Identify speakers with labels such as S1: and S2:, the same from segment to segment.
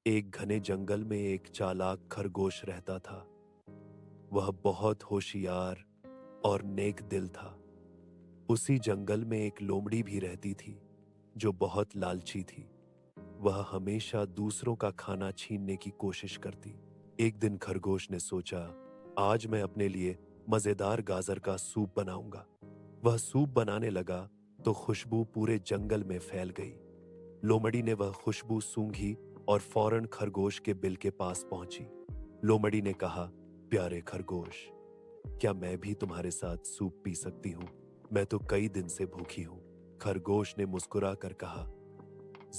S1: एक घने जंगल में एक चालाक खरगोश रहता था। वह बहुत होशियार और नेक दिल था। उसी जंगल में एक लोमड़ी भी रहती थी जो बहुत लालची थी। वह हमेशा दूसरों का खाना छीनने की कोशिश करती। एक दिन खरगोश ने सोचा, आज मैं अपने लिए मजेदार गाजर का सूप बनाऊंगा। वह सूप बनाने लगा तो खुशबू पूरे जंगल में फैल गई। लोमड़ी ने वह खुशबू सूंघी और फौरन खरगोश के बिल के पास पहुंची। लोमड़ी ने कहा, प्यारे खरगोश, क्या मैं भी तुम्हारे साथ सूप पी सकती हूँ? मैं तो कई दिन से भूखी हूँ। खरगोश ने मुस्कुरा कर कहा,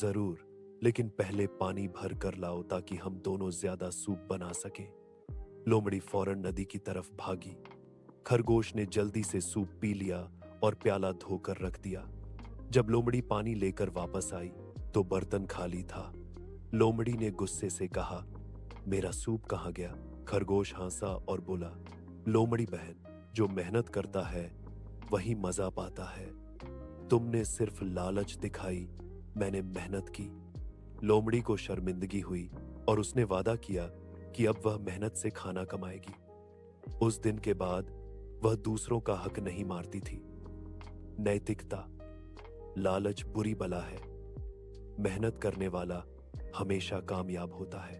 S1: जरूर, लेकिन पहले पानी भर कर लाओ ताकि हम दोनों ज्यादा सूप बना सकें। लोमड़ी फौरन नदी की तरफ भागी। खरगोश ने जल्दी से सूप पी लिया और प्याला धोकर रख दिया। जब लोमड़ी पानी लेकर वापस आई तो बर्तन खाली था। लोमड़ी ने गुस्से से कहा, मेरा सूप कहाँ गया? खरगोश हंसा और बोला, लोमड़ी बहन, जो मेहनत करता है वही मजा पाता है। तुमने सिर्फ लालच दिखाई, मैंने मेहनत की। लोमड़ी को शर्मिंदगी हुई और उसने वादा किया कि अब वह मेहनत से खाना कमाएगी। उस दिन के बाद वह दूसरों का हक नहीं मारती थी। नैतिकता, लालच बुरी बला है। मेहनत करने वाला हमेशा कामयाब होता है।